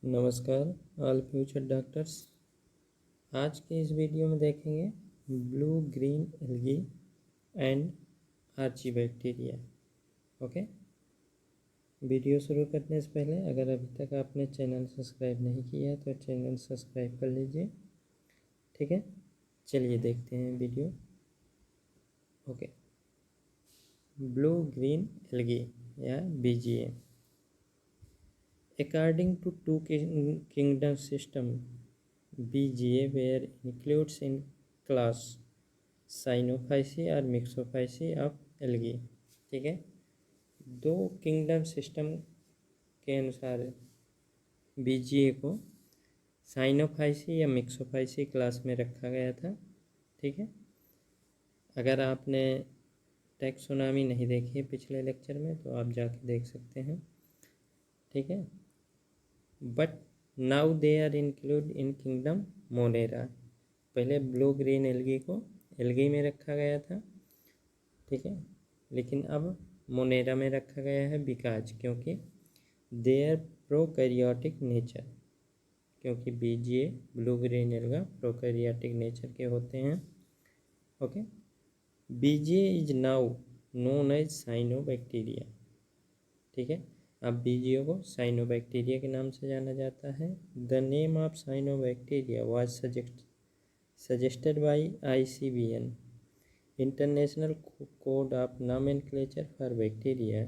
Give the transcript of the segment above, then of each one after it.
नमस्कार all future doctors. आज के इस वीडियो में देखेंगे blue green algae and archaebacteria. Okay, video शुरू करने से पहले अगर अभी तक आपने चैनल सब्सक्राइब नहीं किया है तो चैनल सब्सक्राइब कर लीजिए। ठीक है, चलिए देखते हैं video. Okay, blue green algae या BGA। According to two kingdom system, BGA were includes in class Cyanophyceae or Mixophyceae of algae। ठीक है, दो किंगडम सिस्टम के अनुसार BGA को साइनोफाइसी या मिक्सोफाइसी क्लास में रखा गया था। ठीक है, अगर आपने टैक्सोनॉमी नहीं देखी है पिछले लेक्चर में तो आप जाके देख सकते हैं। ठीक है, but now they are include in kingdom Monera. पहले ब्लू ग्रीन एल्गी को एल्गी में रखा गया था। ठीक है, लेकिन अब मोनेरा में रखा गया है बिकॉज क्योंकि देयर प्रोकैरियोटिक नेचर, क्योंकि BGA blue green alga prokaryotic nature के होते हैं। Okay, BGA is now known as cyanobacteria. ठीक है, अब BGA को साइनोबैक्टीरिया के नाम से जाना जाता है। The name of cyanobacteria was suggested by ICBN, international code of nomenclature for bacteria,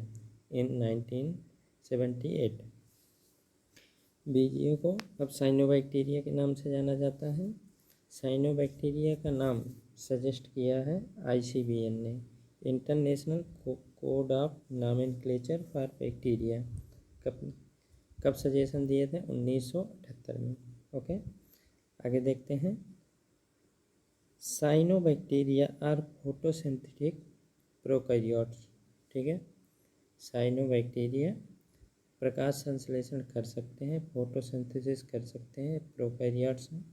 in 1978। BGA को अब साइनोबैक्टीरिया के नाम से जाना जाता है। साइनोबैक्टीरिया का नाम सजेस्ट किया है ICBN ने, international code of nomenclature for bacteria. कब सजेशन दिए थे? 1978 में। ओके, आगे देखते हैं। Cyanobacteria are photosynthetic prokaryotes. ठीक है, साइनोबैक्टीरिया प्रकाश संश्लेषण कर सकते हैं, फोटोसिंथेसिस कर सकते हैं, प्रोकैरियोट्स हैं।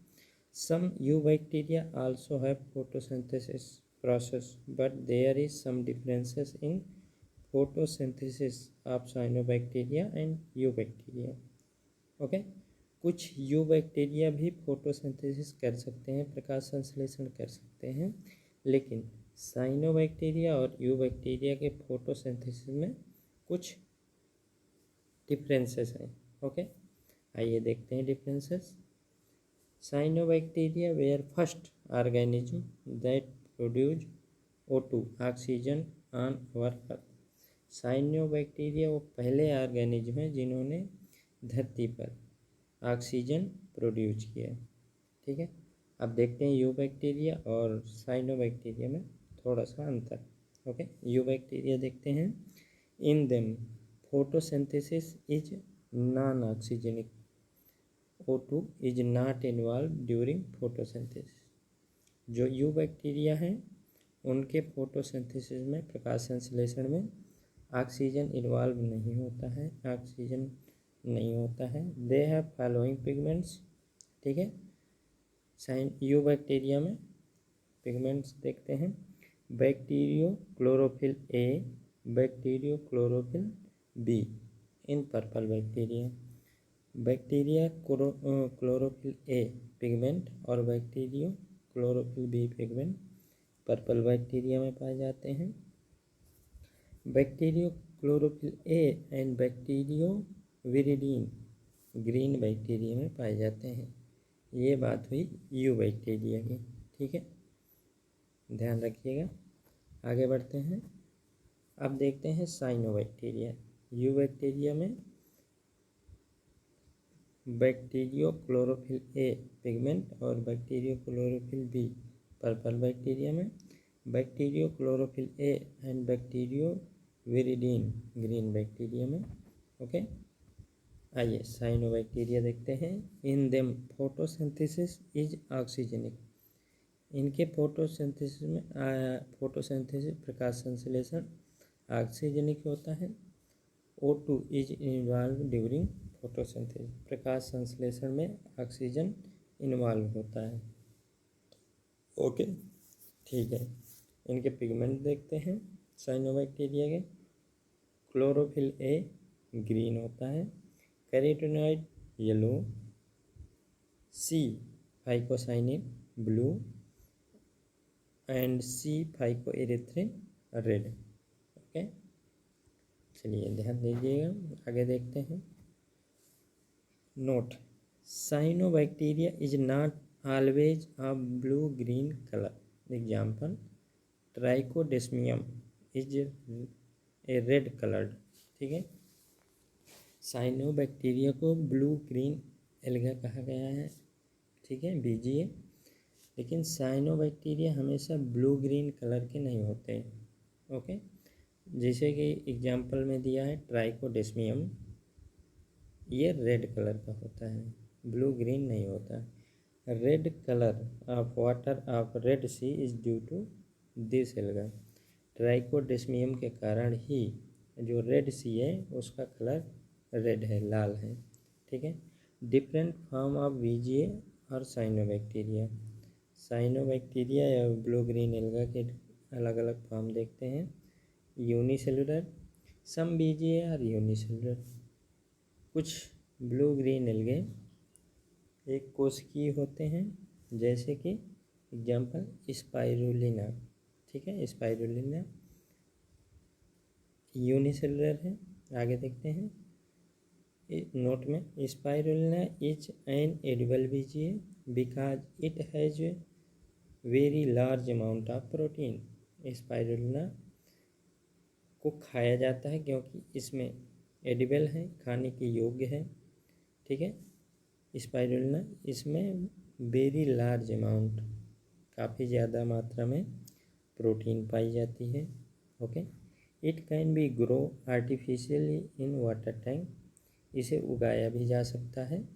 Some eubacteria also have photosynthesis process, but there is some differences in photosynthesis of cyanobacteria and eubacteria। Okay, कुछ यूबैक्टीरिया भी फोटोसिंथेसिस कर सकते हैं, प्रकाश संश्लेषण कर सकते हैं, लेकिन साइनोबैक्टीरिया और यूबैक्टीरिया के फोटोसिंथेसिस में कुछ डिफरेंसेस हैं। ओके, आइए देखते हैं differences. Cyanobacteria were first organism that produce O2 oxygen on our earth. Cyanobacteria वो पहले ऑर्गेनिज्म है जिन्होंने धरती पर ऑक्सीजन प्रोड्यूस किया। ठीक है, अब देखते हैं यूबैक्टीरिया और साइनोबैक्टीरिया में थोड़ा सा अंतर। ओके, यूबैक्टीरिया देखते हैं। In them photosynthesis is non oxygenic, O2 is not involve during photosynthesis. जो यूबैक्टीरिया हैं उनके फोटोसिंथेसिस में, प्रकाश संश्लेषण में ऑक्सीजन इन्वॉल्व नहीं होता है, ऑक्सीजन नहीं होता है। They have following pigments. ठीक है, यूबैक्टीरिया में पिगमेंट्स देखते हैं। Bacteriochlorophyll A, bacteriochlorophyll B in purple bacteria. Bacteria chlorophyll A pigment और bacteriochlorophyll B pigment purple bacteria में पाए जाते हैं। Bacteriochlorophyll A and bacterioviridin green bacteria में पाए जाते हैं। ये बात हुई यूबैक्टीरिया की। ठीक है, ध्यान रखिएगा। आगे बढ़ते हैं। अब देखते हैं साइनोबैक्टीरिया। यूबैक्टीरिया में बैक्टीरियो क्लोरोफिल A पिगमेंट और bacteriochlorophyll B purple bacteria में, bacteriochlorophyll A and bacterioviridin green bacteria में। ओके, आइए साइनोबैक्टीरिया देखते हैं। In them photosynthesis is oxygenic. इनके फोटोसिंथेसिस में फोटोसिंथेसिस प्रकाश संश्लेषण ऑक्सीजनिक होता है। O2 is involve during photosynthesis, प्रकाश संश्लेषण में ऑक्सीजन इन्वॉल्व होता है। ओके, ठीक है, इनके पिगमेंट देखते हैं। साइनोबैक्टीरिया के क्लोरोफिल A ग्रीन होता है, carotenoid yellow, C phycocyanin blue and C phycoerythrin red. Okay, चलिए ध्यान दीजिएगा, आगे देखते हैं। Note, cyanobacteria is not always a blue green colour. Example, trichodesmium is a red coloured. ठीक है, साइनोबैक्टीरिया को ब्लू ग्रीन एल्गा कहा गया है। ठीक है, बीजीए, लेकिन साइनोबैक्टीरिया हमेशा ब्लू ग्रीन कलर के नहीं होते। ओके, जैसे कि एग्जाम्पल में दिया है ट्राइकोडेस्मियम, ये रेड कलर का होता है, ब्लू ग्रीन नहीं होता। Red colour of water of Red Sea is due to this alga. Trichodesmium के कारण ही जो रेड सी है उसका कलर रेड है, लाल है। ठीक है, डिफरेंट फॉर्म ऑफ बीजीए और साइनोबैक्टीरिया। साइनोबैक्टीरिया या ब्लू ग्रीन एल्गा के अलग अलग फॉर्म देखते हैं। यूनिसेलुलर, सम बीजीए और यूनिसेलुलर। कुछ ब्लू ग्रीन एल्गे एक कोशिकीय होते हैं, जैसे कि एग्जाम्पल स्पाइरुलिना। ठीक है, स्पाइरुलिना यूनिसेलुलर है। आगे देखते हैं नोट में, spirulina is an edible BGA because it has very large amount of protein. Spirulina को खाया जाता है क्योंकि इसमें एडिबल है, खाने के योग्य है। ठीक है, स्पाइरुलिना, इसमें वेरी लार्ज अमाउंट, काफ़ी ज़्यादा मात्रा में प्रोटीन पाई जाती है। Okay, it can be grow artificially in water tank. इसे उगाया भी जा सकता है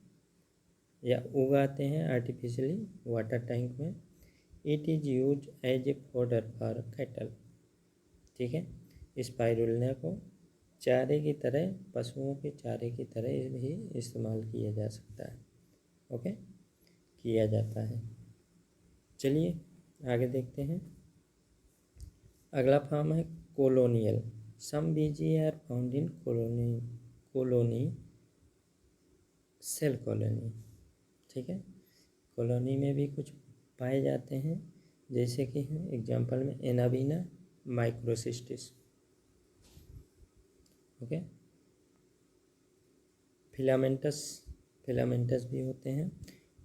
या उगाते हैं आर्टिफिशियली वाटर टैंक में। It is use as a fodder for cattle. ठीक है, स्पाइरुलिना को चारे की तरह, पशुओं के चारे की तरह भी इस्तेमाल किया जा सकता है। ओके, किया जाता है। चलिए आगे देखते हैं। अगला फॉर्म है colonial. Some BGA are found in colony cell colony. ठीक है, कॉलोनी में भी कुछ पाए जाते हैं, जैसे कि एग्जाम्पल में एनाबीना माइक्रोसिस्टिस। ओके, फिलामेंटस भी होते हैं।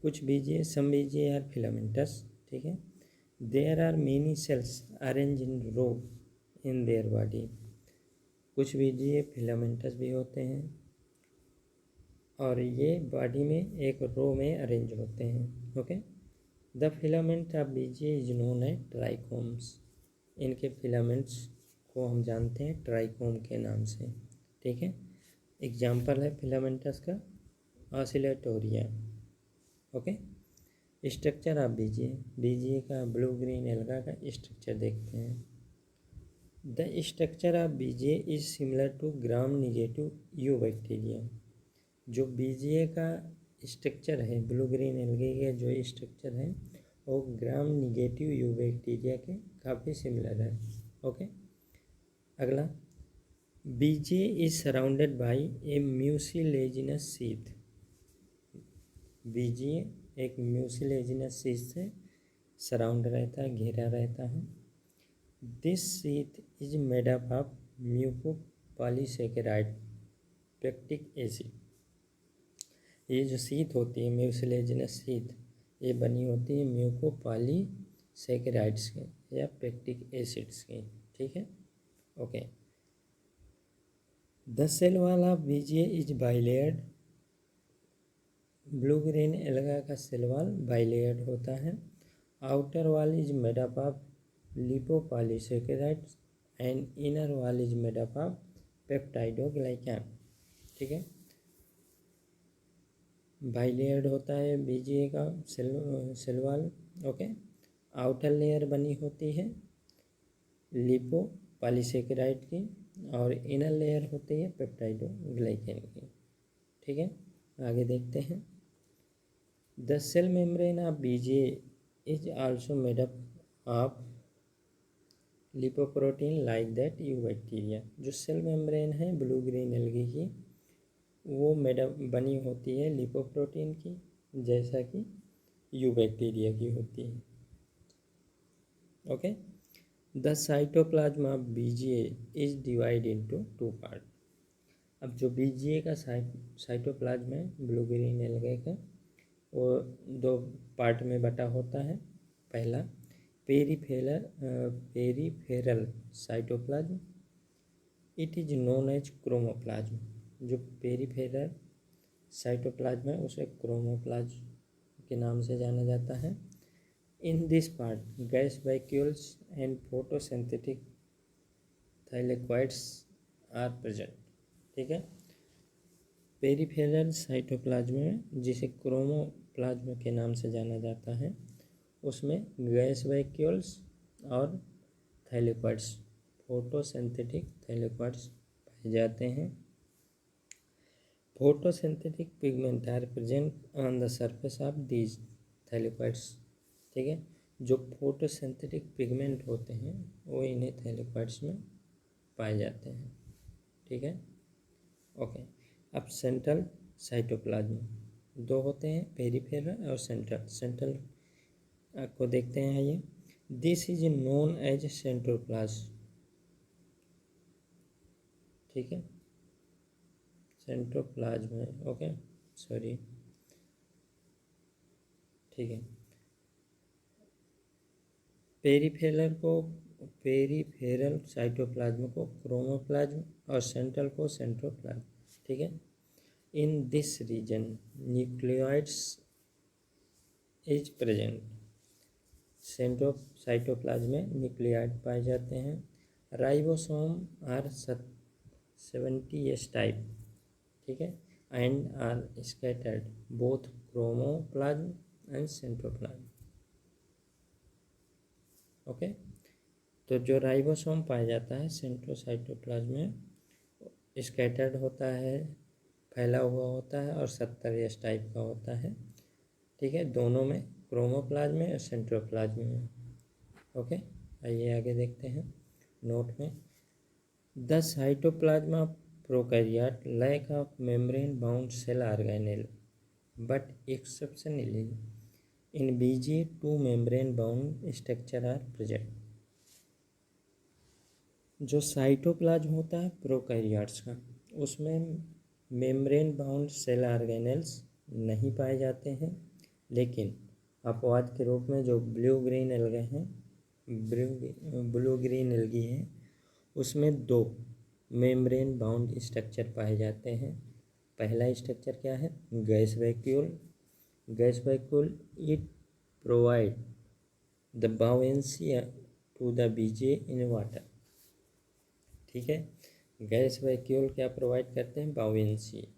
कुछ BGA, some BGA are filamentous. ठीक है, there are many cells arrange in row in their body. कुछ बीजीए फिलामेंटस भी होते हैं और ये बॉडी में एक रो में अरेंज होते हैं। Okay, the filament of BGA is known है ट्राइकोम्स। इनके फिलामेंट्स को हम जानते हैं ट्राइकोम के नाम से। ठीक है, एग्जाम्पल है फिलामेंटस का oscillatoria. Okay, structure of BGA का ब्लू ग्रीन एल्गा का स्ट्रक्चर देखते हैं। The structure of BGA is similar to gram negative eubacteria. जो बीजीए का स्ट्रक्चर है, ब्लू ग्रीन एल्गे का जो स्ट्रक्चर है वो ग्राम निगेटिव यू बैक्टीरिया के काफ़ी सिमिलर है। ओके, अगला, BGA is surrounded by a mucilaginous sheath. BGA एक म्यूसिलेजिनस शीथ से सराउंड रहता है, घेरा रहता है। This sheath is made up of mucopolysaccharide pectic acid. ये जो शीथ होती है म्यूसिलेजिनस शीथ, ये बनी होती है म्यूकोपॉलीसेकेराइड्स के या पेक्टिक एसिड्स की। ठीक है, okay. The cell wall of BGA is bilayered. Blue green alga का सेल वॉल बाइलेयर्ड होता है। Outer wall is made up of lipopolysaccharides and inner wall is made up of peptidoglycan. ठीक है, bilayered होता है बीजीए का cell wall. Okay, outer layer बनी होती है लिपोपॉलीसेकेराइड की और इनर लेयर होती है पेप्टाइडोग्लाइकैन की। ठीक है, आगे देखते हैं। The cell membrane of BGA is also made up of lipoprotein like that eubacteria. जो सेल मेम्ब्रेन है ब्लू ग्रीन एल्गी की, वो बनी होती है लिपोप्रोटीन की, जैसा कि यू बैक्टीरिया की होती है। Okay, the cytoplasm of BGA is divide into two part. अब जो बीजीए का साइटोप्लाज्म है ब्लू ग्रीन एल्गे का, वो दो पार्ट में बटा होता है। पहला peripheral cytoplasm, it is known as chromoplasm. जो पेरीफेरल साइटोप्लाज्म है उसे क्रोमोप्लाज्म के नाम से जाना जाता है। In this part gas vacuoles and photosynthetic thylakoids are present. ठीक है, पेरीफेरल साइटोप्लाज्म में, जिसे क्रोमोप्लाज्म के नाम से जाना जाता है, उसमें गैस वैक्यूल्स और थाइलेक्वाइड्स, फोटोसिंथेटिक थाइलेक्वाइड्स पाए जाते हैं। Photosynthetic pigment are present on the surface of these thylakoids. ठीक है, जो फोटोसिंथेटिक पिगमेंट होते हैं वो इन्हें थाइलेक्वाइड्स में पाए जाते हैं। ठीक है, ओके। अब सेंट्रल साइटोप्लाज्म दो होते हैं, पेरीफेरल और सेंट्रल। सेंट्रल को देखते हैं, ये दिस इज नोन एज सेंट्रोप्लाज्म। ठीक है, सेंट्रोप्लाज्म है, ओके, सॉरी, ठीक है। पेरीफेरल साइटोप्लाज्म को क्रोमोप्लाज्म और सेंट्रल को सेंट्रोप्लाज्म। ठीक है, in this region nucleoids is present. Cytoplasm में न्यूक्लियोइड पाए जाते हैं। Ribosome are 70s type. ठीक है, and are scattered both chromoplasm and centroplasm. Okay, तो जो राइबोसोम पाया जाता है सेंट्रोसाइटोप्लाज्म में, स्कैटर्ड होता है, फैला हुआ होता है और 70s टाइप का होता है। ठीक है, दोनों में, क्रोमोप्लाज्म में और सेंट्रोप्लाज्म में। ओके, आइए आगे देखते हैं नोट में। The cytoplasm of prokaryote lack of membrane bound cell organelle, but exceptionally in BGA two membrane bound structure are present. जो साइटोप्लाज्म होता है प्रोकैरियोट्स का, उसमें मेम्ब्रेन बाउंड सेल ऑर्गेनेल्स नहीं पाए जाते हैं, लेकिन अपवाद के रूप में जो ब्लू ग्रीन एल्गी है, उसमें दो मेम्ब्रेन बाउंड स्ट्रक्चर पाए जाते हैं। पहला स्ट्रक्चर क्या है? Gas vacuole. Gas vacuole it provide the buoyancy to the BGA in water. ठीक है, गैस वैक्यूल क्या प्रोवाइड करते हैं? बाउंसी,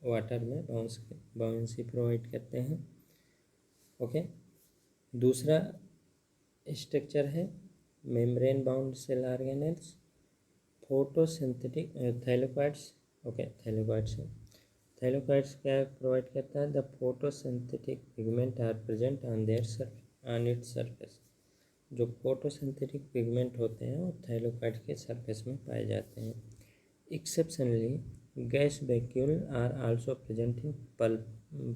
वाटर में बाउंसी प्रोवाइड करते हैं। ओके, दूसरा स्ट्रक्चर है membrane bound cell organelles, photosynthetic thylakoids. Okay, thylakoids है। थाइलेक्वाइड्स क्या प्रोवाइड करता है? The photosynthetic pigment are present on its surface. जो फोटोसिंथेटिक पिगमेंट होते हैं वो थाइलेक्वाइड के सरफेस में पाए जाते हैं। Exceptionally gas vacuole are also present in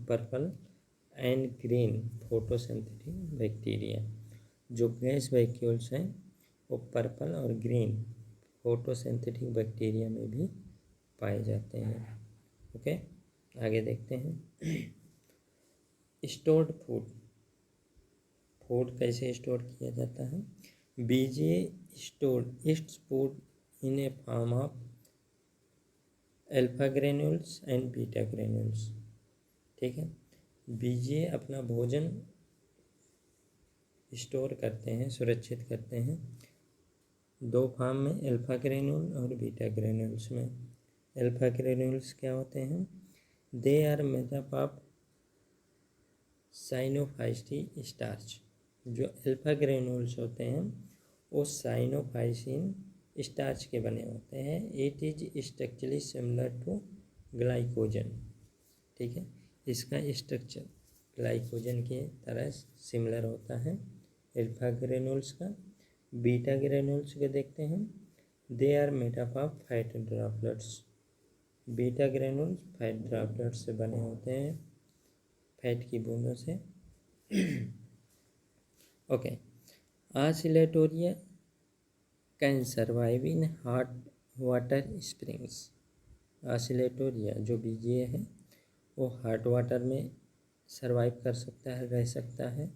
purple and green photosynthetic bacteria. जो गैस वैक्यूल्स हैं वो पर्पल और ग्रीन फोटोसिंथेटिक बैक्टीरिया में भी पाए जाते हैं। ओके, आगे देखते हैं। स्टोर्ड फूड कैसे स्टोर किया जाता है? BGA stored its food in a form of alpha granules and beta granules. ठीक है, बीजे अपना भोजन स्टोर करते हैं, सुरक्षित करते हैं दो फॉर्म में, अल्फा ग्रेन्यूल और बीटा ग्रेन्यूल्स में। अल्फा ग्रेन्यूल्स क्या होते हैं? They are made up of cyanophycin starch. जो अल्फा ग्रेन्यूल्स होते हैं वो साइनोफाइसिन स्टार्च के बने होते हैं। It is structurally similar to glycogen. ठीक है, इसका स्ट्रक्चर ग्लाइकोजन के तरह सिमिलर होता है अल्फा ग्रेन्यूल्स का। बीटा ग्रेन्यूल्स को देखते हैं। They are made up of fat droplets. Beta granules fat droplets से बने होते हैं, फैट की बूंदों से। Okay, oscillatoria can survive in hot water springs. Oscillatoria जो बीजीए है वो हॉट वाटर में सर्वाइव कर सकता है, रह सकता है।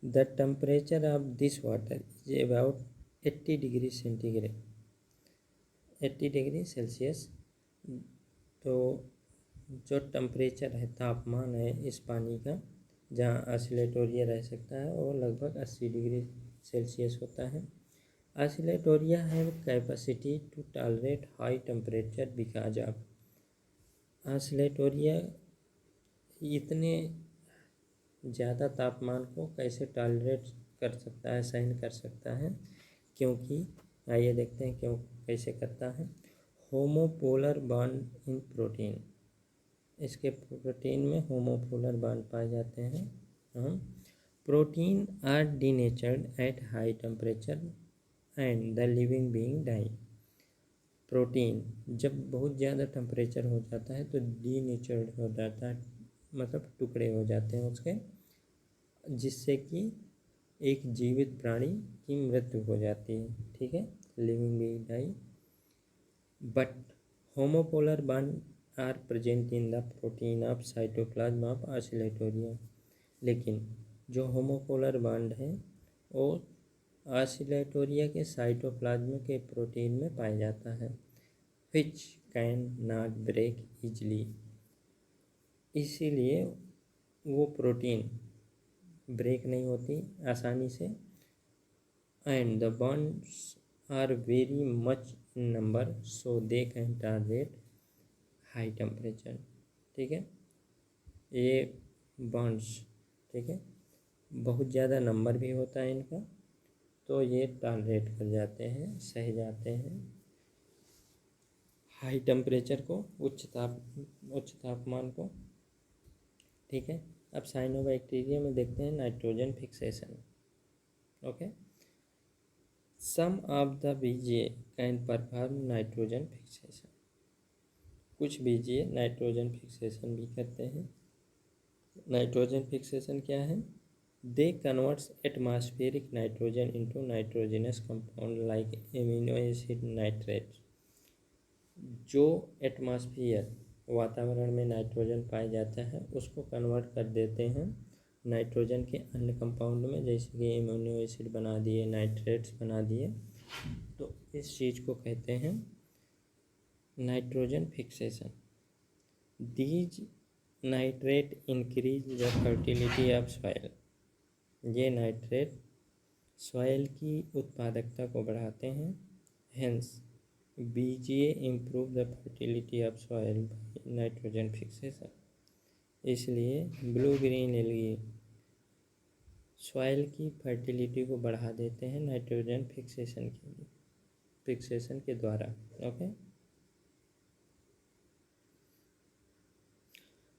The temperature of this water is about 80 degree centigrade, 80 degree Celsius. तो जो टेम्परेचर है, तापमान है इस पानी का जहाँ ऑसिलेटोरिया रह सकता है वो लगभग 80 डिग्री सेल्सियस होता है। Oscillatoria have capacity to tolerate high temperature because of. Oscillatoria इतने ज़्यादा तापमान को कैसे टॉलरेट कर सकता है, सहन कर सकता है, क्योंकि आइए देखते हैं क्यों, कैसे करता है। होमोपोलर बॉन्ड इन प्रोटीन, इसके प्रोटीन में होमोपोलर बॉन्ड पाए जाते हैं। Protein are denatured at high temperature and the living being die. Protein जब बहुत ज़्यादा टेम्परेचर हो जाता है तो डीनेचर्ड हो जाता है, मतलब टुकड़े हो जाते हैं उसके, जिससे कि एक जीवित प्राणी की मृत्यु हो जाती है। ठीक है, living being die. But homopolar bond are present in the protein of cytoplasm of oscillatoria. लेकिन जो होमोपोलर बॉन्ड है वो ऑसिलेटोरिया के साइटोप्लाज्म के प्रोटीन में पाया जाता है, which can not break easily. इसीलिए वो प्रोटीन ब्रेक नहीं होती आसानी से। And the bonds are very much in number so they can tolerate high temperature. ठीक है, ये बॉन्ड्स, ठीक है, बहुत ज़्यादा नंबर भी होता है इनका, तो ये टॉलरेट कर जाते हैं, सह जाते हैं हाई टेम्परेचर को, उच्च तापमान को। ठीक है, अब साइनोबैक्टीरिया में देखते हैं nitrogen fixation. Okay, some of the BGA can perform nitrogen fixation. कुछ बीजीए नाइट्रोजन फिक्सेशन भी करते हैं। नाइट्रोजन फिक्सेशन क्या है? They converts atmospheric nitrogen into nitrogenous compound like amino acid nitrate. जो एटमॉस्फेयर वातावरण में नाइट्रोजन पाया जाता है उसको कन्वर्ट कर देते हैं नाइट्रोजन के अन्य कंपाउंड में, जैसे कि एमिनो एसिड बना दिए, नाइट्रेट्स बना दिए। तो इस चीज़ को कहते हैं nitrogen fixation. These nitrate increase the fertility of soil. ये नाइट्रेट सॉइल की उत्पादकता को बढ़ाते हैं। Hence BGA improve the fertility of soil by nitrogen fixation. इसलिए ब्लू ग्रीन एल्गी सॉइल की फर्टिलिटी को बढ़ा देते हैं नाइट्रोजन फिक्सेशन के द्वारा। ओके,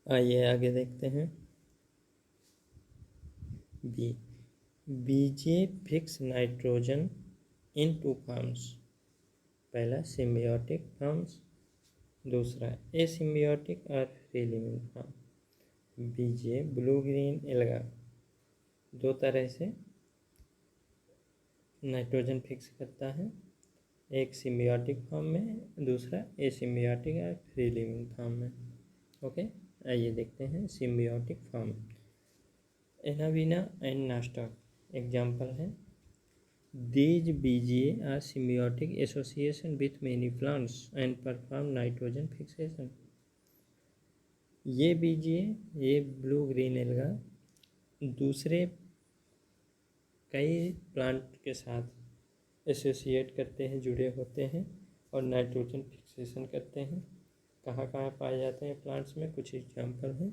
आइए आगे देखते हैं। BGA fix nitrogen in two forms. पहला सिम्बियोटिक फॉर्म्स, दूसरा एसिम्बियोटिक और free living form. BGA blue green alga दो तरह से नाइट्रोजन फिक्स करता है, एक सिम्बियोटिक फॉर्म में, दूसरा एसिम्बियोटिक और फ्री लिविंग फॉर्म में। ओके, आइए देखते हैं सिम्बियोटिक फॉर्म। एनाविना एंड नास्टॉक एग्जाम्पल है। These BGA are symbiotic association with many plants and perform nitrogen fixation. ये BGA, ये ब्लू ग्रीन एल्गा दूसरे कई प्लांट के साथ एसोसिएट करते हैं, जुड़े होते हैं और नाइट्रोजन फिक्सेशन करते हैं। कहाँ कहाँ पाए जाते हैं प्लांट्स में? कुछ एग्जाम्पल हैं,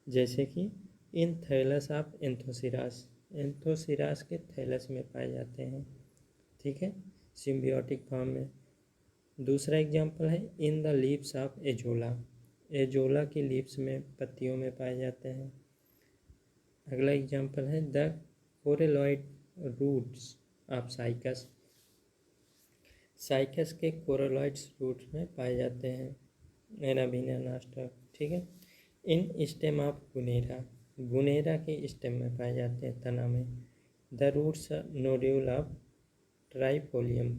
जैसे कि इन थैलस ऑफ एंथोसिरास, एंथोसिरास के थैलस में पाए जाते हैं। ठीक है, सिम्बियोटिक फॉर्म में। दूसरा एग्जाम्पल है in the leaves of azolla, azolla की लीव्स में, पत्तियों में पाए जाते हैं। अगला एग्जाम्पल है the coralloid roots of cycas, cycas के कोरेलॉइड्स रूट्स में पाए जाते हैं। एनाबीना नास्टा, ठीक है। इन स्टेम ऑफ गुनेरा, गुनेरा के स्टेम में पाए जाते हैं, तना में। The roots nodule of trifolium,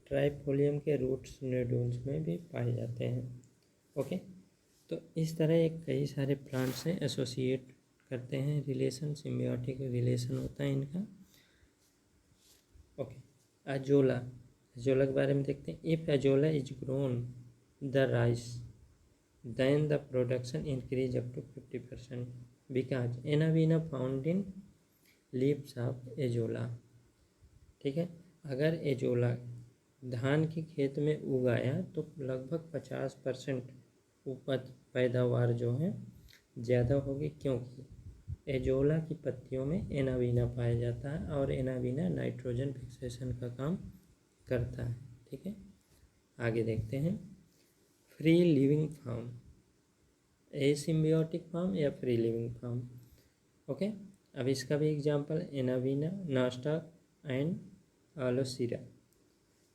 trifolium के रूट्स नोड्यूल्स में भी पाए जाते हैं। ओके, तो इस तरह एक कई सारे प्लांट से एसोसिएट करते हैं, रिलेशन, सिम्बियोटिक रिलेशन होता है इनका। ओके, अजोला, अजोला के बारे में देखते हैं। If azolla is grown the rice then the production increase up to 50% because Anabaena found in leaves of azolla, ठीक है। अगर एजोला धान के खेत में उगाया तो लगभग 50% उपज पैदावार जो है ज़्यादा होगी, क्योंकि एजोला की पत्तियों में एनाबीना पाया जाता है और एनाबीना नाइट्रोजन फिक्सेशन का काम करता है, ठीक है। आगे देखते हैं। Free living form, asymbiotic form या फ्री लिविंग फार्म। ओके, अब इसका भी example Anabaena Nostoc and Aulosira.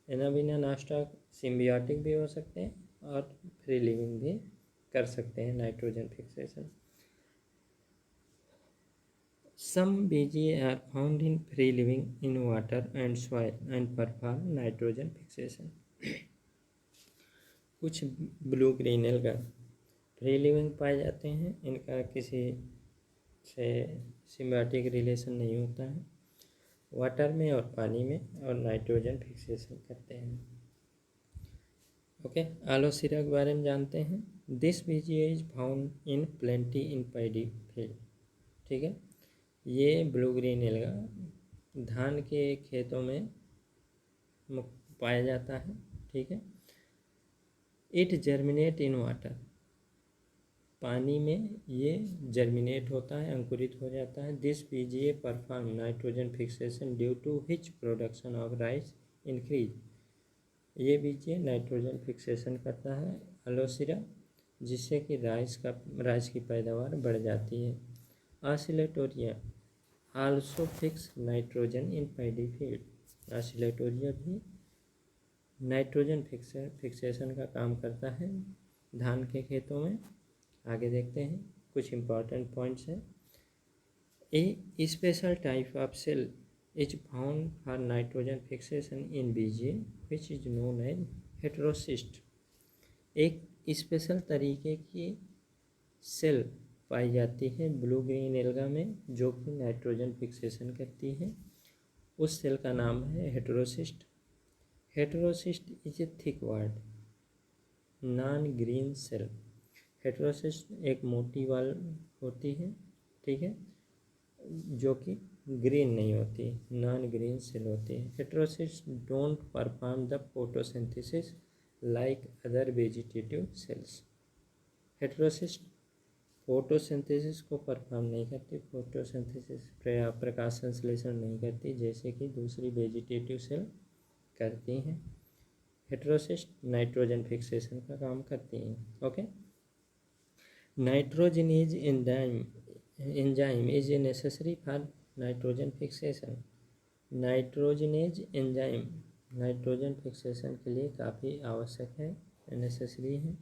Anabaena Nostoc symbiotic भी हो सकते हैं और फ्री लिविंग भी कर सकते हैं nitrogen fixation. Some BGA are found in free living in water and soil and perform nitrogen fixation. कुछ blue green alga free living पाए जाते हैं, इनका किसी से सिम्बायोटिक रिलेशन नहीं होता है, वाटर में और पानी में, और नाइट्रोजन फिक्सेशन करते हैं। ओके, आलोसीरा के बारे में जानते हैं। This BGA is found in plenty in paddy field, ठीक है। ये ब्लू ग्रीन एल्गा धान के खेतों में पाया जाता है, ठीक है। इट जर्मिनेट इन वाटर, पानी में ये जर्मिनेट होता है, अंकुरित हो जाता है। This BGA perform nitrogen fixation due to which production of rice increase, ये बीजीए नाइट्रोजन फिक्सेशन करता है अलोसीरा, जिससे कि राइस की पैदावार बढ़ जाती है। ऑसिलेटोरिया आल्सो फिक्स नाइट्रोजन इन पैडी फील्ड, ऑसिलेटोरिया भी नाइट्रोजन फिक्सेशन का काम करता है धान के खेतों में। आगे देखते हैं, कुछ इम्पॉर्टेंट पॉइंट्स हैं। A special type of cell is found for nitrogen fixation in BGA which is known as heterocyst. एक स्पेशल तरीके की सेल पाई जाती है ब्लू ग्रीन एल्गा में जो कि नाइट्रोजन फिक्सेशन करती है, उस सेल का नाम है heterocyst. Heterocyst is a thick walled non green cell. Heterocyst एक मोटी वाल होती है, ठीक है, जो कि ग्रीन नहीं होती, नॉन ग्रीन सेल होती है। Heterocyst don't perform the photosynthesis like other vegetative cells. Heterocyst photosynthesis को परफॉर्म नहीं करती, फोटोसिंथेसिस प्रकाश संश्लेषण नहीं करती जैसे कि दूसरी वेजिटेटिव सेल करती हैं। हेटेरोसिस्ट नाइट्रोजन फिक्सेशन का काम करती हैं। Okay, nitrogenase enzyme is necessary for nitrogen fixation. Nitrogenase enzyme nitrogen fixation के लिए काफ़ी आवश्यक है, नेसेसरी है।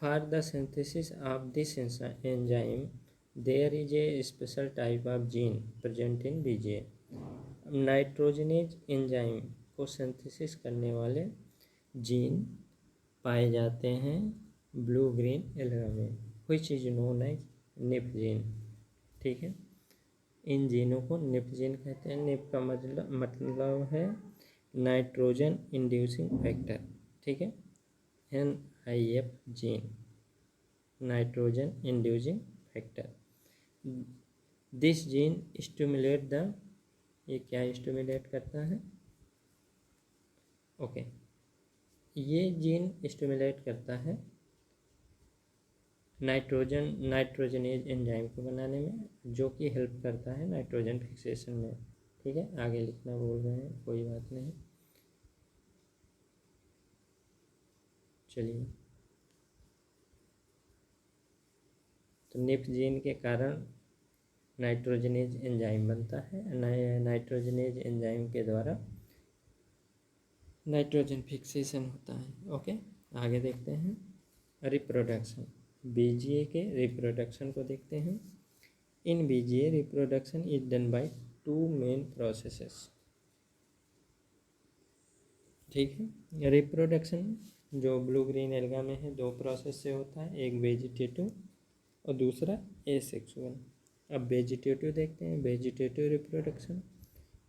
For the synthesis of this enzyme there is a special type of gene present in BGA. Nitrogenase enzyme को synthesis करने वाले gene पाए जाते हैं ब्लू ग्रीन एल्गा में, which is known as nif gene, ठीक है। इन जीनों को निप जीन कहते हैं। निप का मतलब है नाइट्रोजन इंड्यूसिंग फैक्टर, ठीक है, NIF gene, nitrogen inducing factor. This gene stimulate the, ये क्या स्टिमुलेट करता है? ओके, ये जीन स्टिमुलेट करता है नाइट्रोजनेज एंजाइम को बनाने में, जो कि हेल्प करता है नाइट्रोजन फिक्सेशन में, ठीक है। आगे लिखना भूल रहे हैं, कोई बात नहीं, चलिए। तो निप जीन के कारण नाइट्रोजनेज एंजाइम बनता है, नाइट्रोजनेज एंजाइम के द्वारा नाइट्रोजन फिक्सेशन होता है। ओके, आगे देखते हैं। रिप्रोडक्शन, बीजीए के रिप्रोडक्शन को देखते हैं। In BGA reproduction is done by two main processes. ठीक है, रिप्रोडक्शन जो ब्लू ग्रीन एल्गा में है दो प्रोसेस से होता है, एक वेजिटेटिव और दूसरा एसेक्सुअल। अब वेजिटेटिव देखते हैं, वेजिटेटिव रिप्रोडक्शन,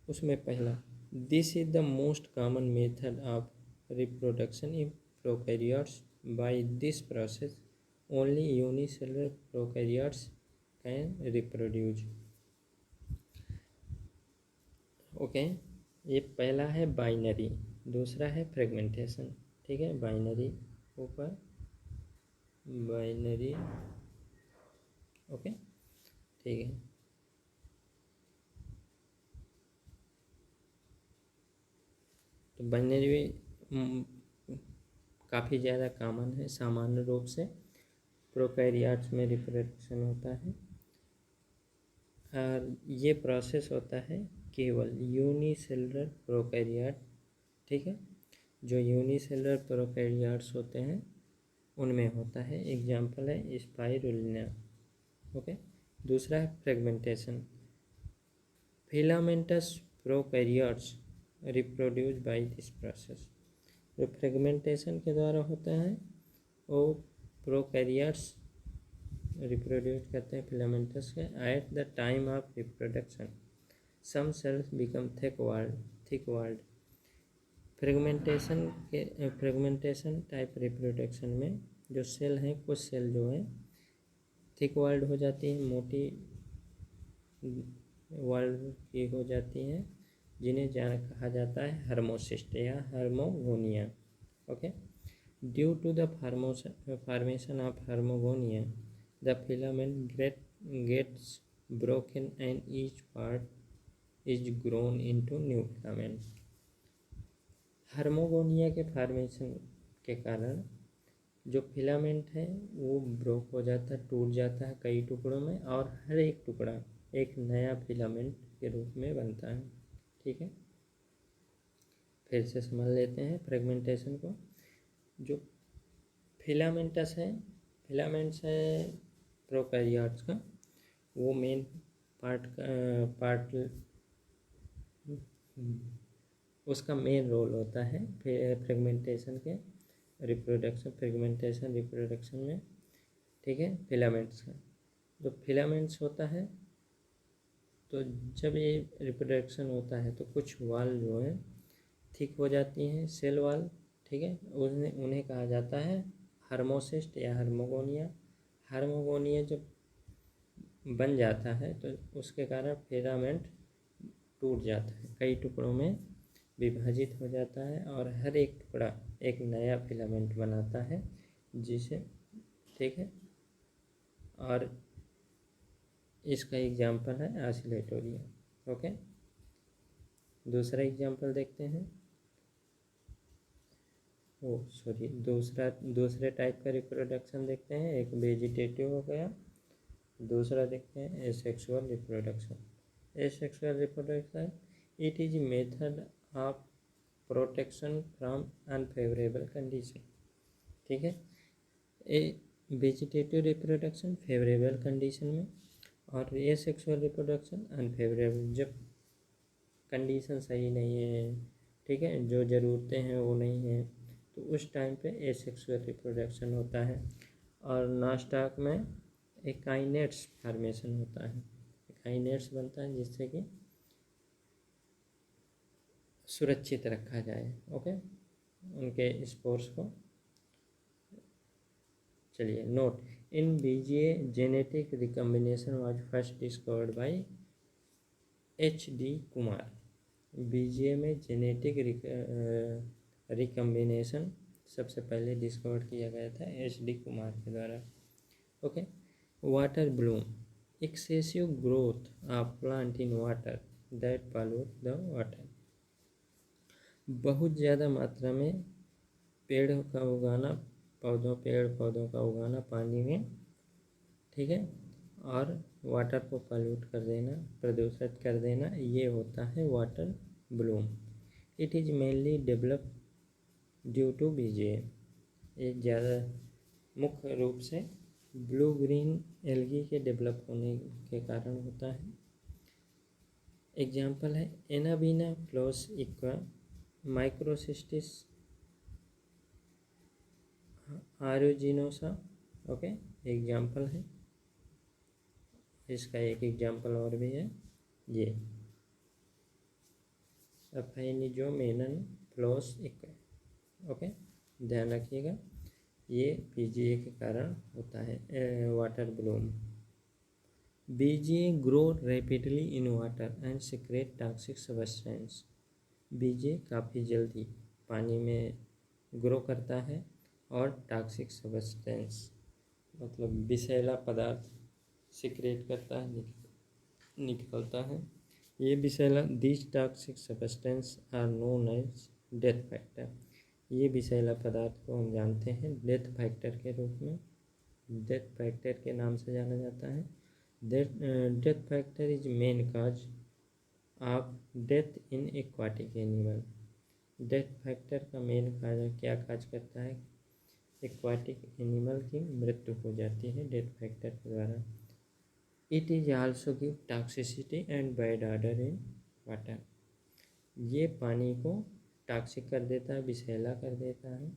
उसमें पहला, this is the most common method of reproduction in prokaryotes. By this process only unicellular prokaryotes can reproduce. Okay, ये पहला है बाइनरी, दूसरा है फ्रेगमेंटेशन। ठीक है, बाइनरी ऊपर, बाइनरी, ओके, ठीक है। तो बाइनरी काफ़ी ज़्यादा कॉमन है, सामान्य रूप से प्रोकैरियोट्स में रिप्रोडक्शन होता है, और ये प्रोसेस होता है केवल यूनिसेलुलर प्रोकैरियोट। ठीक है, जो यूनिसेलुलर प्रोकैरियोट्स होते हैं उनमें होता है। एग्जाम्पल है स्पाइरुलिना। ओके, दूसरा है fragmentation, filamentous prokaryotes reproduce by this process. जो फ्रेगमेंटेशन के द्वारा होता है वो प्रोकैरियोट्स रिप्रोड्यूस करते हैं फिलामेंटस के। At the time of reproduction some cells become thick walled. Fragmentation type reproduction में जो सेल हैं, कुछ सेल जो है थिक वॉल्ड हो जाती है, मोटी वॉल्ड की हो जाती हैं, जिन्हें कहा जाता है हर्मोसिस्ट या hormogonia. Okay, due to the formation of hormogonia the filament gets broken and each part is grown into new filament. Hormogonia के फॉर्मेशन के कारण जो फिलामेंट है वो ब्रोक हो जाता है, टूट जाता है कई टुकड़ों में, और हर एक टुकड़ा एक नया फिलामेंट के रूप में बनता है। ठीक है, फिर से समझ लेते हैं फ्रेगमेंटेशन को। जो फिलामेंट्स है प्रोकैरियोट्स का, वो मेन पार्ट उसका मेन रोल होता है फ्रेगमेंटेशन के रिप्रोडक्शन में। ठीक है, फिलामेंट्स का जो फिलामेंट्स होता है, तो जब ये रिप्रोडक्शन होता है तो कुछ वाल जो है थिक हो जाती हैं, सेल वाल। ठीक है, उन्हें कहा जाता है हार्मोसिस्ट या हार्मोगोनिया। हार्मोगोनिया जब बन जाता है तो उसके कारण फिलामेंट टूट जाता है, कई टुकड़ों में विभाजित हो जाता है, और हर एक टुकड़ा एक नया फिलामेंट बनाता है जिसे, ठीक है, और इसका एग्जाम्पल है ऑसिलेटोरिया। ओके, दूसरा एग्जाम्पल देखते हैं। दूसरे टाइप का रिप्रोडक्शन देखते हैं। एक वेजिटेटिव हो गया, दूसरा देखते हैं asexual reproduction. Asexual reproduction it is method of protection from unfavourable condition. ठीक है, ए वेजिटेटिव रिप्रोडक्शन फेवरेबल कंडीशन में, और एसेक्सुअल रिप्रोडक्शन अनफेवरेबल, जब कंडीशन सही नहीं है, ठीक है, जो ज़रूरतें हैं वो नहीं है, तो उस टाइम पे एसेक्सुअल रिप्रोडक्शन होता है। और नॉस्टॉक में एकाइनेट्स फॉर्मेशन होता है, एकाइनेट्स बनता है जिससे कि सुरक्षित रखा जाए। ओके, उनके स्पोर्स को। चलिए, note, in BGA genetic recombination was first discovered by HD Kumar. BGA में जेनेटिक रिकम्बिनेशन सबसे पहले डिस्कवर किया गया था HD कुमार के द्वारा। Okay, water Bloom, excessive growth of plant in water that pollute the water. बहुत ज़्यादा मात्रा में पेड़ पौधों का उगाना पानी में, ठीक है, और वाटर को पॉल्यूट कर देना, प्रदूषित कर देना, ये होता है water bloom. It is mainly develop due to BGA. ये ज़्यादा मुख्य रूप से ब्लू ग्रीन एल्गी के डेवलप होने के कारण होता है। एग्जाम्पल है anabaena flos aquae, microcystis aeruginosa. Okay, example है। इसका एक एग्जाम्पल और भी है, ये अफेनिजोमेनन फ्लोस इक्वा। ओके, ध्यान रखिएगा, ये बीजीए के कारण होता है water bloom. BGA grow rapidly in water and secrete toxic substance. BGA काफ़ी जल्दी पानी में ग्रो करता है और टॉक्सिक सब्सटेंस मतलब विषैला पदार्थ सिक्रेट करता है, निकलता है। ये विषैला this toxic substance are known as death factor. ये विषैला पदार्थ को हम जानते हैं डेथ फैक्टर के रूप में, डेथ फैक्टर के नाम से जाना जाता है। Death factor is main cause of death in aquatic animal. Death factor का मेन काज क्या काज करता है? एक्वाटिक एनिमल की मृत्यु हो जाती है डेथ फैक्टर के द्वारा। It is also give toxicity and bad order in water. ये पानी को टॉक्सिक कर देता है, विषैला कर देता है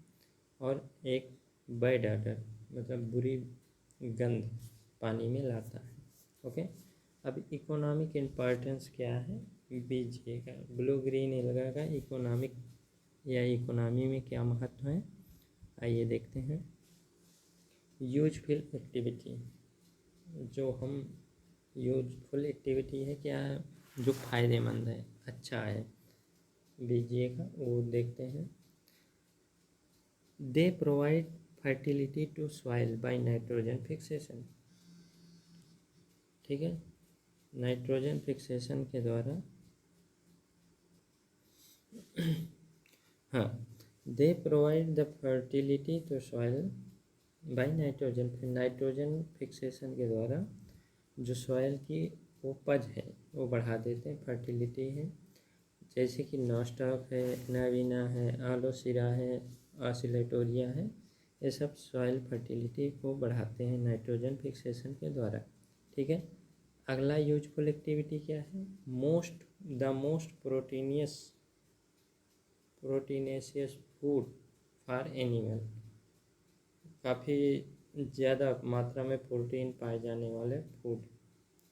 और एक बैड ऑर्डर मतलब बुरी गंध पानी में लाता है। ओके, अब इकोनॉमिक इम्पोर्टेंस क्या है बीजीए का, ब्लू ग्रीन एल्गा का इकोनॉमिक या इकोनॉमी में क्या महत्व है, आइए देखते हैं। यूजफुल एक्टिविटी, जो हम यूजफुल एक्टिविटी है क्या, जो फ़ायदेमंद है, अच्छा है बीजीए का, वो देखते हैं। They provide fertility to soil by nitrogen fixation. ठीक है, नाइट्रोजन फिक्सेशन के द्वारा हाँ, they provide the fertility to soil by nitrogen. फिर नाइट्रोजन फिक्सेशन के द्वारा जो सॉइल की उपज है वो बढ़ा देते हैं, फर्टिलिटी है। जैसे कि नॉस्टॉक है, नावीना है, आलोसिरा है, ऑसिलेटोरिया है, ये सब सॉइल फर्टिलिटी को बढ़ाते हैं नाइट्रोजन फिक्सेशन के द्वारा। ठीक है, अगला यूजफुल एक्टिविटी क्या है? The most proteinaceous food for animal. काफ़ी ज़्यादा मात्रा में प्रोटीन पाए जाने वाले फूड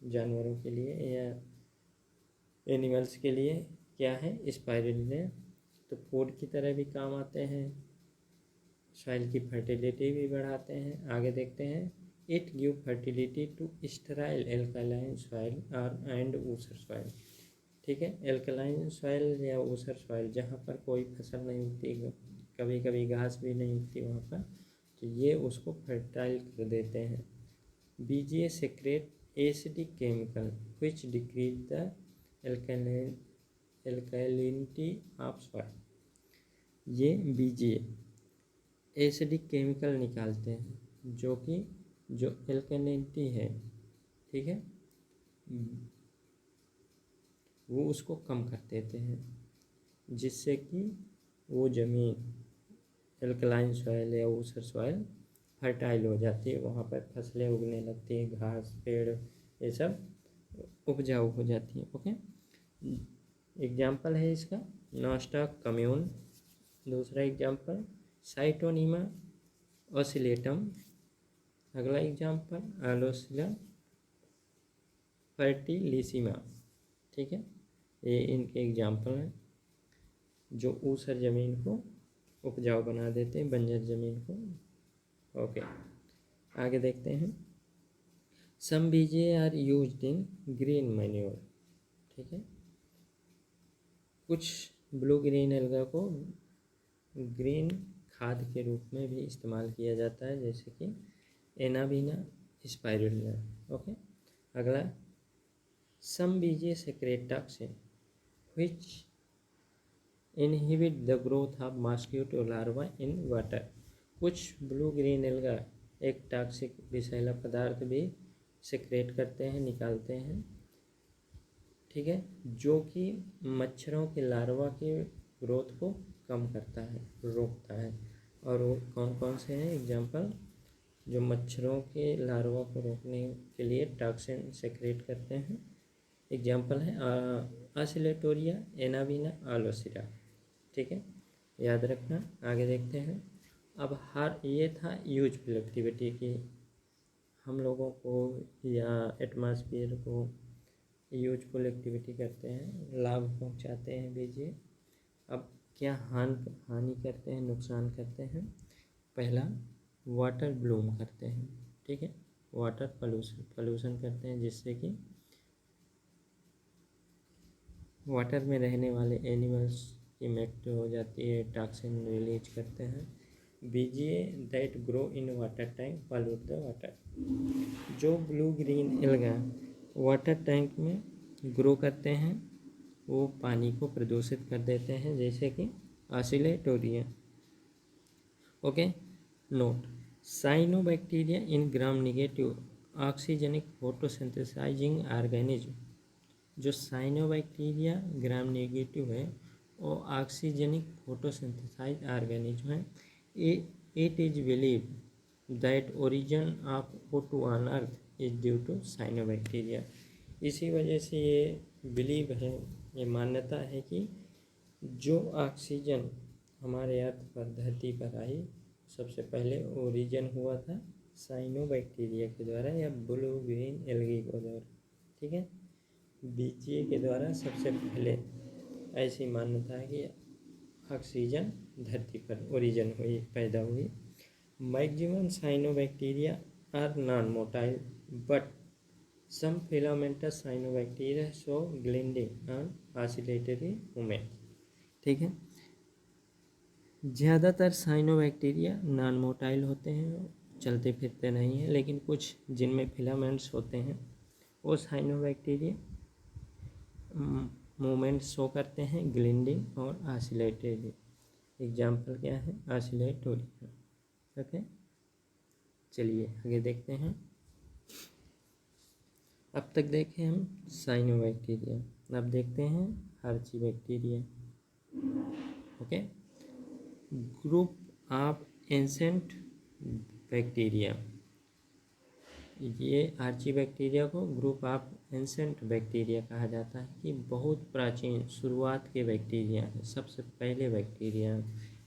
जानवरों के लिए या एनिमल्स के लिए क्या है? स्पाइरुलिना। तो फूड की तरह भी काम आते हैं, सॉइल की फर्टिलिटी भी बढ़ाते हैं। आगे देखते हैं। It give fertility to sterile alkaline soil और एंड ऊसर सॉइल। ठीक है, एल्कलाइन सॉइल या ऊसर सॉइल जहाँ पर कोई फसल नहीं उगती, कभी कभी घास भी नहीं उगती वहाँ पर, तो ये उसको फर्टाइल कर देते हैं। BGA secrete acidic chemical which decrease the alkalinity of soil. ये बीजीए एसिडिक केमिकल निकालते हैं जो कि जो एल्कलिनिटी है, ठीक है, वो उसको कम कर देते हैं, जिससे कि वो ज़मीन एल्कलाइन सॉइल या ऊसर सॉइल फर्टाइल हो जाती है, वहाँ पर फसलें उगने लगती हैं, घास पेड़ ये सब उपजाऊ हो जाती है। ओके, एग्जाम्पल है इसका नॉस्टॉक कम्यून। दूसरा एग्जाम्पल साइटोनिमा ऑसिलेटम। अगला एग्जाम्पल आलोसिला फर्टिलिसिमा। ठीक है, ये इनके एग्जाम्पल हैं जो ऊसर ज़मीन को उपजाऊ बना देते हैं, बंजर ज़मीन को। ओके, आगे देखते हैं। Some BGA are used in green manure. ठीक है, कुछ ब्लू ग्रीन एल्गा को ग्रीन खाद के रूप में भी इस्तेमाल किया जाता है, जैसे कि एनाबीना स्पाइरुलिना। ओके, अगला some BGA secrete toxin which inhibit the growth of mosquito larva in water. कुछ ब्लू ग्रीन एल्गा एक टॉक्सिक विषैला पदार्थ भी सेक्रेट करते हैं, निकालते हैं। ठीक है, जो कि मच्छरों के लार्वा के ग्रोथ को कम करता है, रोकता है। और वो कौन कौन से हैं एग्जाम्पल? जो मच्छरों के लार्वा को रोकने के लिए टॉक्सिन सेक्रेट करते हैं। एग्जाम्पल है आसिलेटोरिया, एनाविना, आलोसिरा। ठीक है, याद रखना। आगे देखते हैं। अब ये था यूजफुल एक्टिविटी की, हम लोगों को या एटमॉस्फेयर को यूजफुल एक्टिविटी करते हैं, लाभ पहुंचाते हैं बीजे। अब क्या हानि करते हैं, नुकसान करते हैं। पहला, वाटर ब्लूम करते हैं। ठीक है, वाटर पॉल्यूशन करते हैं, जिससे कि वाटर में रहने वाले एनिमल्स की मृत्यु हो जाती है, टॉक्सिन रिलीज करते हैं। BGA that grow in water tank pollute the water. जो blue green alga water tank में ग्रो करते हैं वो पानी को प्रदूषित कर देते हैं, जैसे कि Oscillatoria. Okay, note, cyanobacteria in gram negative oxygenic photosynthesizing organism. जो साइनोबैक्टीरिया ग्राम नेगेटिव है वो ऑक्सीजनिक फोटोसिंथेसाइज ऑर्गेनिज्म है। It is believe that origin of O2 on earth is due to cyanobacteria. इसी वजह से ये बिलीव है, ये मान्यता है कि जो ऑक्सीजन हमारे अर्थ पर, धरती पर आई, सबसे पहले ओरिजिन हुआ था साइनोबैक्टीरिया के द्वारा या ब्लू ग्रीन एल्गी के द्वारा। ठीक है, बीजीए के द्वारा सबसे पहले ऐसी मान्यता है कि ऑक्सीजन धरती पर ओरिजिन हुई, पैदा हुई। Maximum cyanobacteria are non motile but some filamentous cyanobacteria show gliding and oscillatory movement. ठीक है, ज़्यादातर साइनोबैक्टीरिया नॉन मोटाइल होते हैं, चलते फिरते नहीं हैं, लेकिन कुछ जिनमें फिलामेंट्स होते हैं वो साइनोबैक्टीरिया मूवमेंट शो करते हैं, ग्लिंडिंग और ऑसिलेटरी। एग्जाम्पल क्या है, ऑसिलेटोरिया। ओके, चलिए आगे देखते हैं। अब तक देखे हम साइनोबैक्टीरिया, अब देखते हैं archaebacteria. Okay, group of ancient bacteria. ये आर्चीबैक्टीरिया को ग्रुप ऑफ एंसेंट बैक्टीरिया कहा जाता है कि बहुत प्राचीन शुरुआत के बैक्टीरिया हैं, सबसे पहले बैक्टीरिया।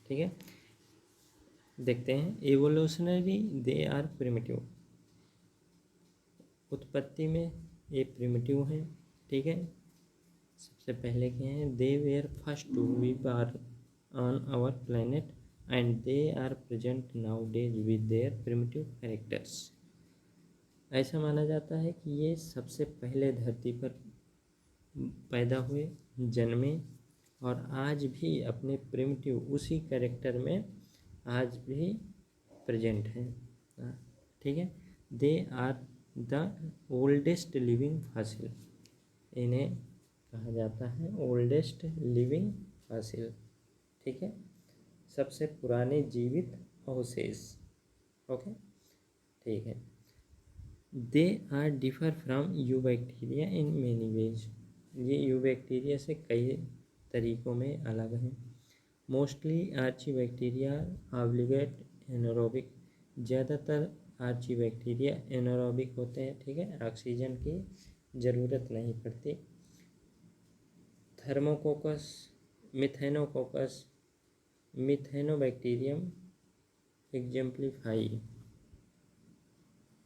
ठीक है, देखते हैं। एवोल्यूशनरी दे आर प्रिमिटिव, उत्पत्ति में ये प्रिमिटिव हैं। ठीक है, सबसे पहले क्या हैं, they were first to be bar on our planet and they are present now days with their primitive characters. ऐसा माना जाता है कि ये सबसे पहले धरती पर पैदा हुए, जन्मे और आज भी अपने प्रिमिटिव उसी कैरेक्टर में आज भी प्रेजेंट हैं। ठीक है, they are the oldest living fossil, इन्हें कहा जाता है ओल्डेस्ट लिविंग फॉसिल। ठीक है, सबसे पुराने जीवित अवशेष। ओके, ठीक है। They are differ from eubacteria in many ways, ये यू बैक्टीरिया से कई तरीक़ों में अलग हैं। Mostly archaebacteria obligate anaerobic, ज़्यादातर आर्ची बैक्टीरिया एनारोबिक होते हैं। ठीक है, ऑक्सीजन की ज़रूरत नहीं पड़ती। Thermococcus, methanococcus, methanobacterium exemplify.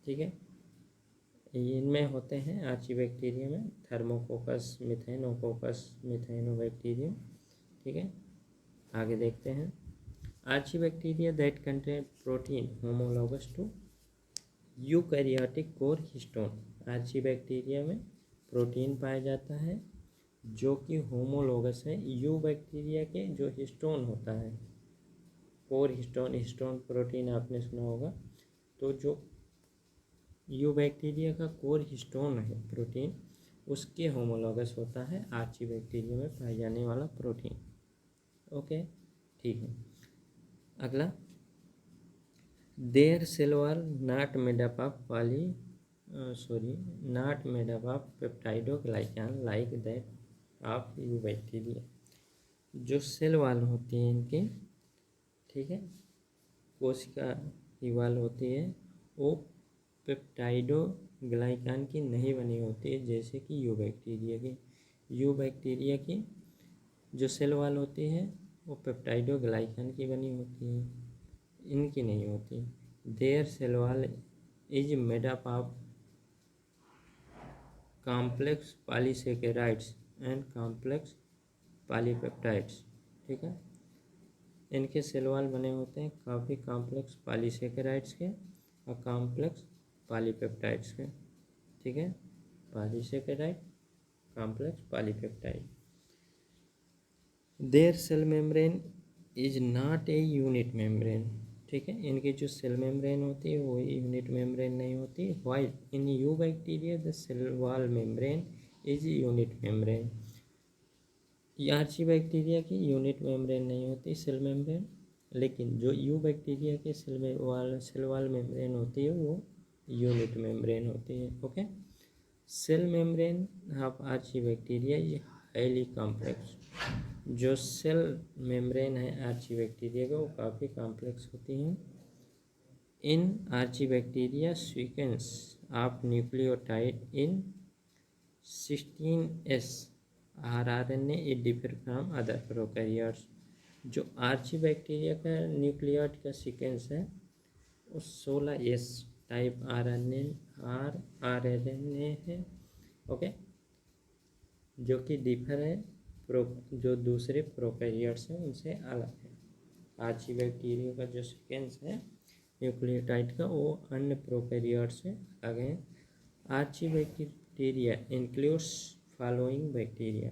ठीक है, इनमें होते हैं आर्चीबैक्टीरिया में थर्मोकोकस, मिथेनोकोकस, मिथेनोबैक्टीरियम। ठीक है, आगे देखते हैं। Archaebacteria that contain protein homologous to eukaryotic core histone. Archaebacteria में प्रोटीन पाया जाता है जो कि होमोलॉगस है यू बैक्टीरिया के जो हिस्टोन होता है, कोर हिस्टोन, हिस्टोन प्रोटीन आपने सुना होगा। तो जो यू बैक्टीरिया का कोर हिस्टोन है प्रोटीन, उसके होमोलॉगस होता है आर्चीबैक्टीरिया में पाए जाने वाला प्रोटीन। ओके, ठीक है। अगला, their cell wall not made up of not made up of peptidoglycan like that of eubacteria. जो सेल वॉल होती है इनके, ठीक है, कोशिका की वॉल होती है, वो पेप्टाइडोग्लाइकान की नहीं बनी होती है, जैसे कि यू बैक्टीरिया की जो सेल वॉल होती है वो पेप्टाइडोग्लाइकान की बनी होती है, इनकी नहीं होती। Their cell wall is made up of complex polysaccharides and complex polypeptides. ठीक है, इनके सेल वॉल बने होते हैं काफ़ी कॉम्प्लेक्स पॉलीसेकेराइड्स के और कॉम्प्लेक्स पॉलीपेप्टाइड्स के। ठीक है, polysaccharide, complex polypeptide. Their cell membrane is not a unit membrane. ठीक है, इनकी जो सेल मेम्ब्रेन होती है वो यूनिट मेम्ब्रेन नहीं होती। While in eubacteria the cell wall membrane is unit membrane. Archaebacteria की यूनिट मेम्ब्रेन नहीं होती सेल मेम्ब्रेन, लेकिन जो यू बैक्टीरिया के सेल वॉल मेम्ब्रेन होती है वो यूनिट मेम्ब्रेन होती है। Okay, cell membrane of archaebacteria is highly complex. जो सेल मेम्ब्रेन है आर्ची बैक्टीरिया का वो काफ़ी कॉम्प्लेक्स होती हैं। In archaebacteria sequence of nucleotide in 16S rRNA it differ from other prokaryotes. जो आर्ची बैक्टीरिया का न्यूक्लियोटाइड का सीक्वेंस है वो 16S टाइप आरएनए है। ओके, जो कि डिफर है जो दूसरे प्रोकैरियोट्स हैं उनसे अलग है। आर्ची बैक्टीरिया का जो सीक्वेंस है न्यूक्लियोटाइड का वो अन्य प्रोकैरियोट से अलग है। Archaebacteria includes following bacteria.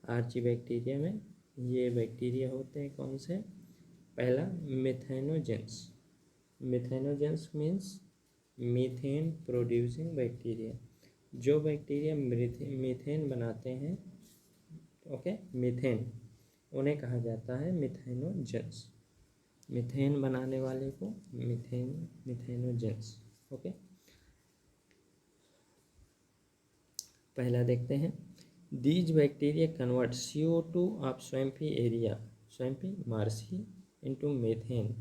Archaebacteria में ये बैक्टीरिया होते हैं कौन से? पहला methanogens. Methanogens means methane producing bacteria. जो बैक्टीरिया मीथेन बनाते हैं, ओके, मीथेन, उन्हें कहा जाता है मिथेनोजेंस। मीथेन बनाने वाले को मिथेनोजेंस। ओके, पहला देखते हैं। These bacteria convert CO2 of swampy area, swampy marshy, into methane.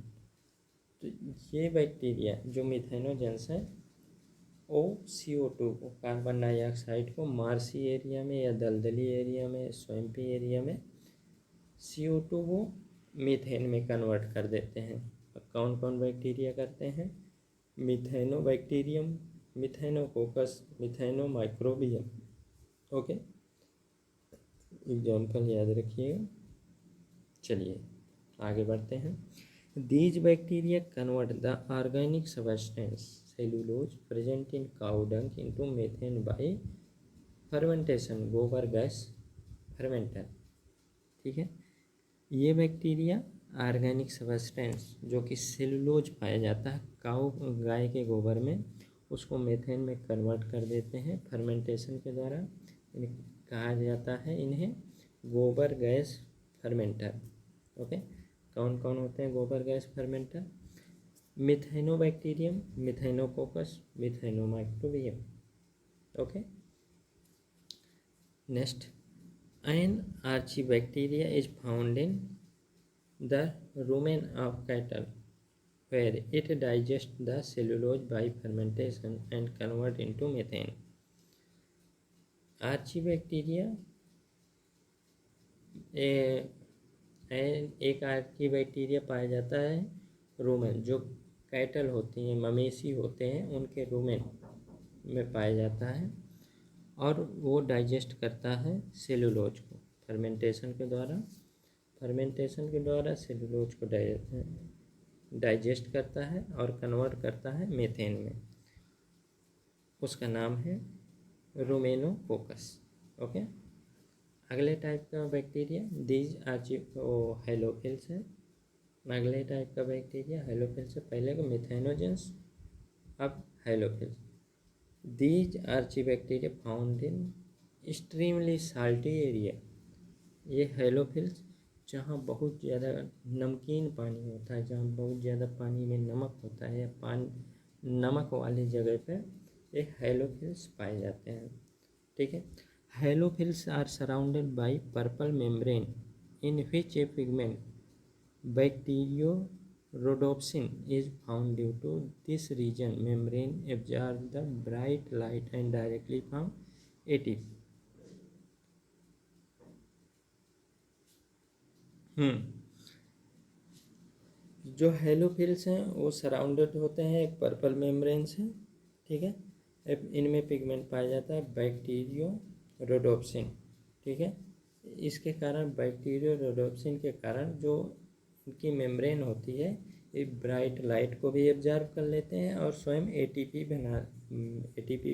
तो ये बैक्टीरिया जो मिथेनोजेंस है वो CO2 को, कार्बन डाइऑक्साइड को मार्सी एरिया में या दलदली एरिया में, स्वैम्पी एरिया में CO2 को मीथेन में कन्वर्ट कर देते हैं। कौन कौन बैक्टीरिया करते हैं? Methanobacterium, Methanococcus, Methanomicrobium. Okay, example याद रखिएगा। चलिए आगे बढ़ते हैं। These bacteria convert the organic substance cellulose present in cow dung into methane bye fermentation, गोबर गैस फर्मेंटर। ठीक है, ये बैक्टीरिया ऑर्गेनिक सब्सटेंस जो कि सेलुलोज पाया जाता है काउ, गाय के गोबर में, उसको मीथेन में कन्वर्ट कर देते हैं फर्मेंटेशन के द्वारा। कहा जाता है इन्हें गोबर गैस फर्मेंटर। ओके, कौन कौन होते हैं गोबर gas fermenter? Methanobacterium, Methanococcus, Methanomicrobium. Okay, next, an archaebacteria is found in the rumen of cattle where it digests the cellulose by fermentation and convert into methane. आर्चीबैक्टीरिया एक आर्चीबैक्टीरिया पाया जाता है रूमेन, जो कैटल होती हैं, मवेशी होते हैं, उनके रूमेन में पाया जाता है और वो डाइजेस्ट करता है सेलुलोज को फर्मेंटेशन के द्वारा। फर्मेंटेशन के द्वारा सेलुलोज को डाइजेस्ट करता है और कन्वर्ट करता है मीथेन में। उसका नाम है रूमेनोकोकस। ओके, अगले टाइप का बैक्टीरिया दीज हेलोफिल्स है। अगले टाइप का बैक्टीरिया हेलोफिल्स है। पहले को मिथेनोजेंस, अब halophiles. These archaebacteria found in extremely salty area. ये हेलोफिल्स जहाँ बहुत ज़्यादा नमकीन पानी होता है, जहाँ बहुत ज़्यादा पानी में नमक होता है, या नमक वाली जगह पर ये हेलोफिल्स पाए जाते हैं। ठीक है, halophiles are surrounded by purple membrane in which a pigment bacteriorhodopsin rhodopsin is found due to this region membrane absorb the bright light and directly from ATP. जो हेलोफिल्स हैं वो सराउंडेड होते हैं एक पर्पल मेम्ब्रेन से, ठीक है। इनमें पिगमेंट पाया जाता है बैक्टीरियो रोडोप्सिन, ठीक है। इसके कारण बैक्टीरियो रोडोप्सिन के कारण जो इनकी मेम्ब्रेन होती है ये ब्राइट लाइट को भी एब्जॉर्ब कर लेते हैं और स्वयं एटीपी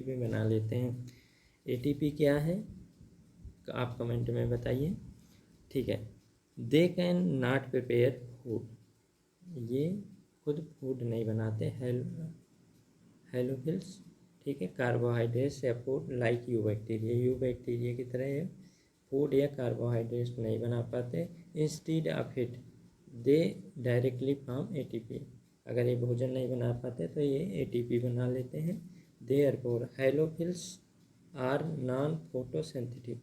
भी बना लेते हैं। एटीपी क्या है आप कमेंट में बताइए, ठीक है। They can not prepare food, ये खुद फूड नहीं बनाते हेलोफिल्स, ठीक है। कार्बोहाइड्रेट्स या फूड लाइक यू बैक्टीरिया की तरह ये फूड या कार्बोहाइड्रेट्स नहीं बना पाते। Instead of it they directly from ATP, अगर ये भोजन नहीं बना पाते तो ये एटीपी बना लेते हैं। देयरफॉर हेलोफिल्स आर नॉन फोटोसिंथेटिक,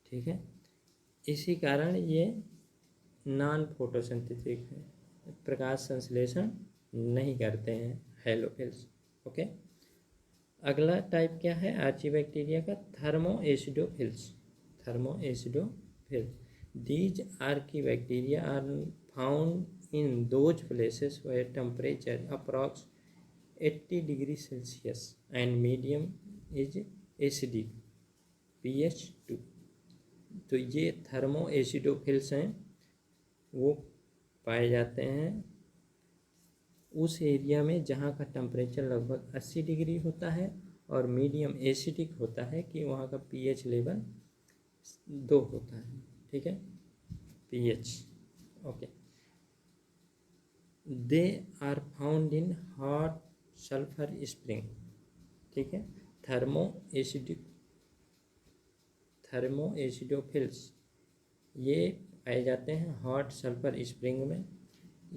ठीक है। इसी कारण ये नॉन फोटोसिंथेटिक है, प्रकाश संश्लेषण नहीं करते हैं हेलोफिल्स, ओके। अगला टाइप क्या है आर्चीबैक्टीरिया का, thermoacidophiles. These archaebacteria are found in those places where temperature approx 80 degree Celsius and medium is acidic pH 2। तो ये थर्मोएसिडोफिल्स हैं, वो पाए जाते हैं उस एरिया में जहाँ का टेम्परेचर लगभग 80 डिग्री होता है और मीडियम एसिडिक होता है कि वहाँ का pH लेवल 2 होता है, ठीक है, pH, okay. They are found in hot sulphur spring, ठीक है। थर्मोएसिडोफिल्स ये पाए जाते हैं हॉट सल्फर स्प्रिंग में।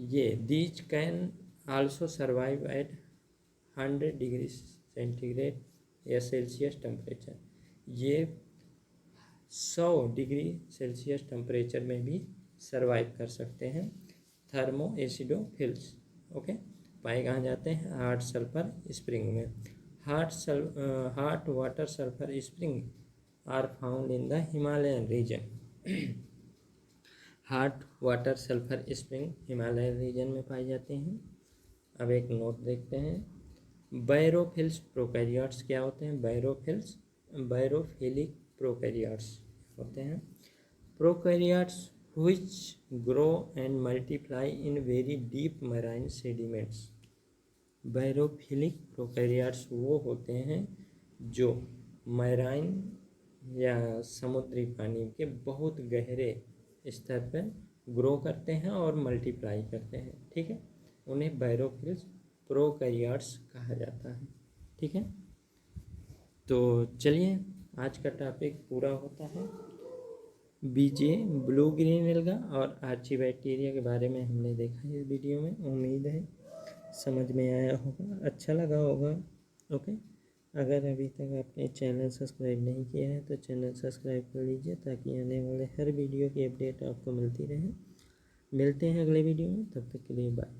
ये these can also survive eight 100 degree centigrade या सेल्सियस टेम्परेचर, ये 100 डिग्री सेल्सियस टेम्परेचर में भी सर्वाइव कर सकते हैं थर्मोएसिडोफिल्स, ओके। पाए कहाँ जाते हैं हॉट सल्फर स्प्रिंग में। Hot water sulphur spring are found in the Himalayan region. Hot water sulphur spring Himalayan region में पाई जाते हैं। अब एक नोट देखते हैं, बैरोफिल्स प्रोकैरियोट्स क्या होते हैं। बैरोफिलिक प्रोकैरियोट्स होते हैं prokaryotes which grow and multiply in very deep marine sediments। Barophilic prokaryotes वो होते हैं जो मैराइन या समुद्री पानी के बहुत गहरे स्तर पर ग्रो करते हैं और मल्टीप्लाई करते हैं, ठीक है। उन्हें बैरोफिल्स प्रोकैरियोट्स कहा जाता है, ठीक है। तो चलिए आज का टॉपिक पूरा होता है। बीजे ब्लू ग्रीन एल्गा और आर्चीबैक्टीरिया के बारे में हमने देखा है इस वीडियो में। उम्मीद है समझ में आया होगा, अच्छा लगा होगा, ओके। अगर अभी तक आपने चैनल सब्सक्राइब नहीं किया है तो चैनल सब्सक्राइब कर लीजिए ताकि आने वाले हर वीडियो की अपडेट आपको मिलती रहे। मिलते हैं अगले वीडियो में, तब तक के लिए बाय।